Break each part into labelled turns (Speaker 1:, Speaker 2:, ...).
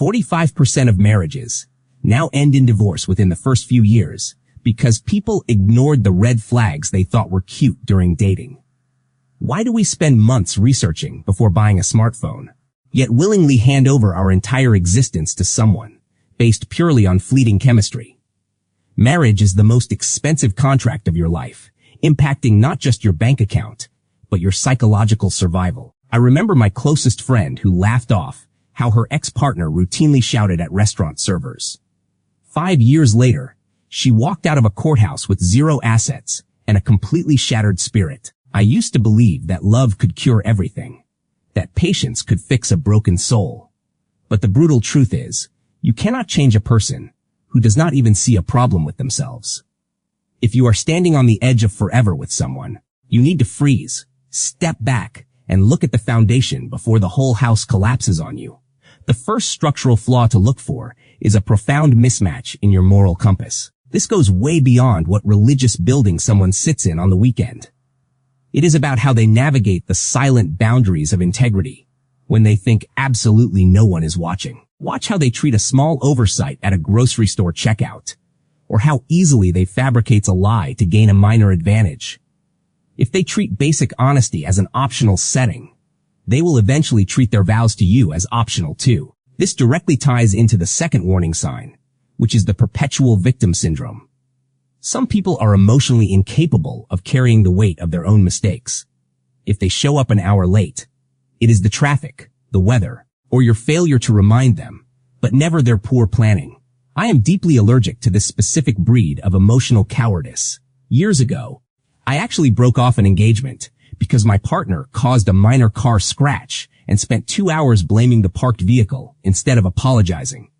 Speaker 1: 45% of marriages now end in divorce within the first few years because people ignored the red flags they thought were cute during dating. Why do we spend months researching before buying a smartphone, yet willingly hand over our entire existence to someone based purely on fleeting chemistry? Marriage is the most expensive contract of your life, impacting not just your bank account, but your psychological survival. I remember my closest friend who laughed off how her ex-partner routinely shouted at restaurant servers. 5 years later, she walked out of a courthouse with zero assets and a completely shattered spirit. I used to believe that love could cure everything, that patience could fix a broken soul. But the brutal truth is, you cannot change a person who does not even see a problem with themselves. If you are standing on the edge of forever with someone, you need to freeze, step back, and look at the foundation before the whole house collapses on you. The first structural flaw to look for is a profound mismatch in your moral compass. This goes way beyond what religious building someone sits in on the weekend. It is about how they navigate the silent boundaries of integrity when they think absolutely no one is watching. Watch how they treat a small oversight at a grocery store checkout, or how easily they fabricate a lie to gain a minor advantage. If they treat basic honesty as an optional setting, they will eventually treat their vows to you as optional too. This directly ties into the second warning sign, which is the perpetual victim syndrome. Some people are emotionally incapable of carrying the weight of their own mistakes. If they show up an hour late, it is the traffic, the weather, or your failure to remind them, but never their poor planning. I am deeply allergic to this specific breed of emotional cowardice. Years ago, I actually broke off an engagement because my partner caused a minor car scratch and spent 2 hours blaming the parked vehicle instead of apologizing.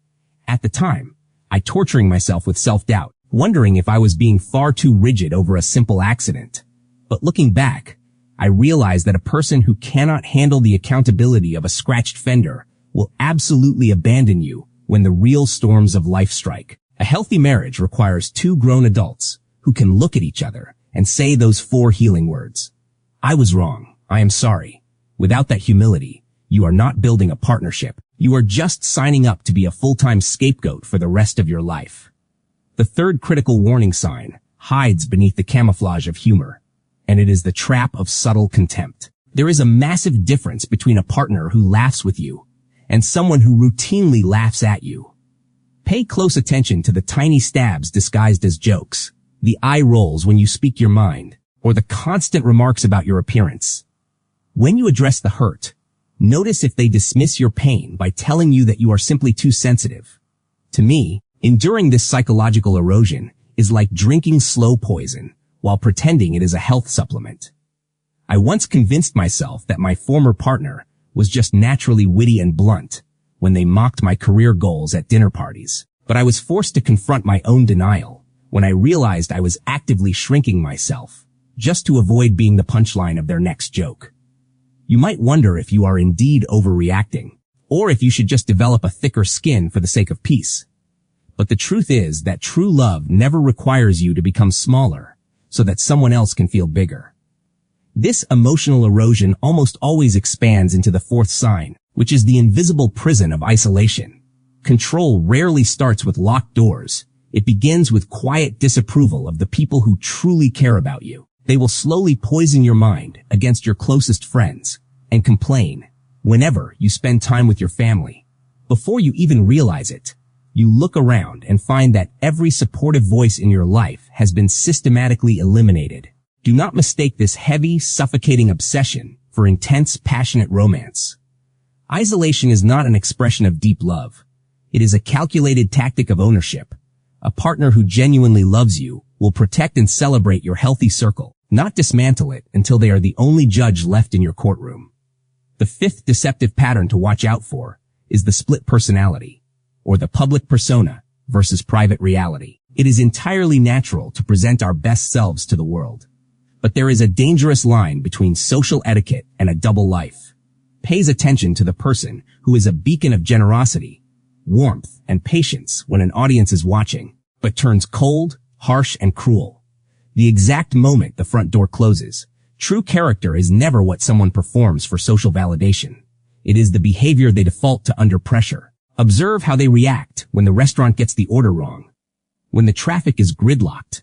Speaker 1: At the time, I torturing myself with self-doubt, wondering if I was being far too rigid over a simple accident. But looking back, I realized that a person who cannot handle the accountability of a scratched fender will absolutely abandon you when the real storms of life strike. A healthy marriage requires 2 grown adults who can look at each other and say those 4 healing words. I was wrong. I am sorry. Without that humility, you are not building a partnership. You are just signing up to be a full-time scapegoat for the rest of your life. The third critical warning sign hides beneath the camouflage of humor, and it is the trap of subtle contempt. There is a massive difference between a partner who laughs with you and someone who routinely laughs at you. Pay close attention to the tiny stabs disguised as jokes, the eye rolls when you speak your mind, or the constant remarks about your appearance. When you address the hurt, notice if they dismiss your pain by telling you that you are simply too sensitive. To me, enduring this psychological erosion is like drinking slow poison while pretending it is a health supplement. I once convinced myself that my former partner was just naturally witty and blunt when they mocked my career goals at dinner parties. But I was forced to confront my own denial when I realized I was actively shrinking myself just to avoid being the punchline of their next joke. You might wonder if you are indeed overreacting, or if you should just develop a thicker skin for the sake of peace. But the truth is that true love never requires you to become smaller so that someone else can feel bigger. This emotional erosion almost always expands into the fourth sign, which is the invisible prison of isolation. Control rarely starts with locked doors. It begins with quiet disapproval of the people who truly care about you. They will slowly poison your mind against your closest friends and complain whenever you spend time with your family. Before you even realize it, you look around and find that every supportive voice in your life has been systematically eliminated. Do not mistake this heavy, suffocating obsession for intense, passionate romance. Isolation is not an expression of deep love. It is a calculated tactic of ownership. A partner who genuinely loves you will protect and celebrate your healthy circle, not dismantle it until they are the only judge left in your courtroom. The fifth deceptive pattern to watch out for is the split personality, or the public persona versus private reality. It is entirely natural to present our best selves to the world. But there is a dangerous line between social etiquette and a double life. Pays attention to the person who is a beacon of generosity, warmth, and patience when an audience is watching, but turns cold, harsh, and cruel the exact moment the front door closes. True character is never what someone performs for social validation. It is the behavior they default to under pressure. Observe how they react when the restaurant gets the order wrong, when the traffic is gridlocked,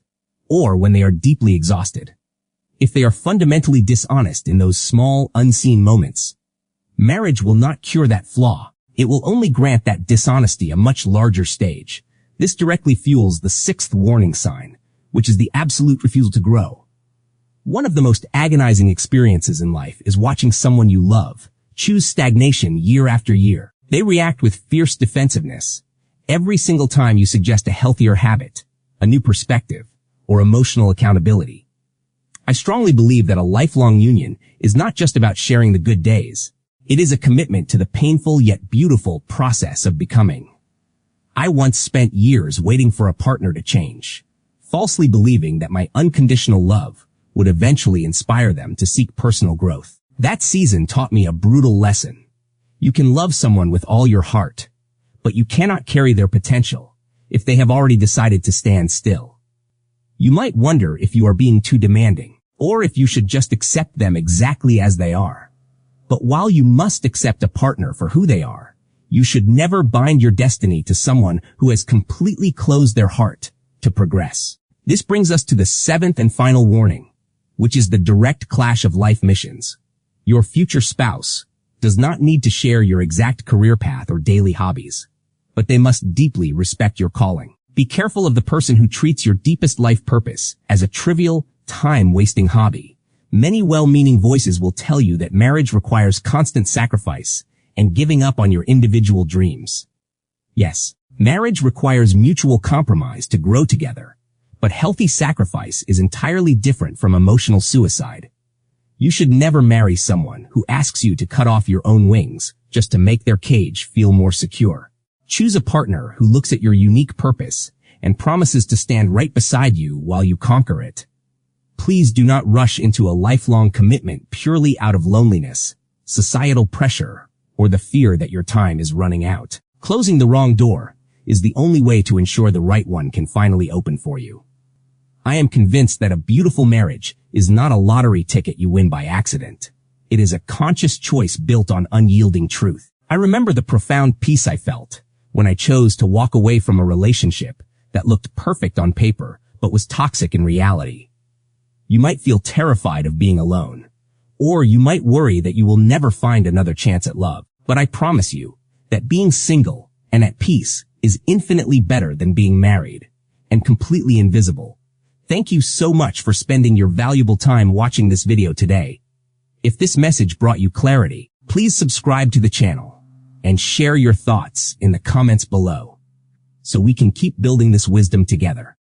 Speaker 1: or when they are deeply exhausted. If they are fundamentally dishonest in those small, unseen moments, marriage will not cure that flaw. It will only grant that dishonesty a much larger stage. This directly fuels the sixth warning sign, which is the absolute refusal to grow. One of the most agonizing experiences in life is watching someone you love choose stagnation year after year. They react with fierce defensiveness every single time you suggest a healthier habit, a new perspective, or emotional accountability. I strongly believe that a lifelong union is not just about sharing the good days. It is a commitment to the painful yet beautiful process of becoming. I once spent years waiting for a partner to change, falsely believing that my unconditional love would eventually inspire them to seek personal growth. That season taught me a brutal lesson. You can love someone with all your heart, but you cannot carry their potential if they have already decided to stand still. You might wonder if you are being too demanding, or if you should just accept them exactly as they are. But while you must accept a partner for who they are, you should never bind your destiny to someone who has completely closed their heart to progress. This brings us to the seventh and final warning, which is the direct clash of life missions. Your future spouse does not need to share your exact career path or daily hobbies, but they must deeply respect your calling. Be careful of the person who treats your deepest life purpose as a trivial, time-wasting hobby. Many well-meaning voices will tell you that marriage requires constant sacrifice and giving up on your individual dreams. Yes, marriage requires mutual compromise to grow together, but healthy sacrifice is entirely different from emotional suicide. You should never marry someone who asks you to cut off your own wings just to make their cage feel more secure. Choose a partner who looks at your unique purpose and promises to stand right beside you while you conquer it. Please do not rush into a lifelong commitment purely out of loneliness, societal pressure, or the fear that your time is running out. Closing the wrong door is the only way to ensure the right one can finally open for you. I am convinced that a beautiful marriage is not a lottery ticket you win by accident. It is a conscious choice built on unyielding truth. I remember the profound peace I felt when I chose to walk away from a relationship that looked perfect on paper but was toxic in reality. You might feel terrified of being alone, or you might worry that you will never find another chance at love. But I promise you that being single and at peace is infinitely better than being married and completely invisible. Thank you so much for spending your valuable time watching this video today. If this message brought you clarity, please subscribe to the channel and share your thoughts in the comments below so we can keep building this wisdom together.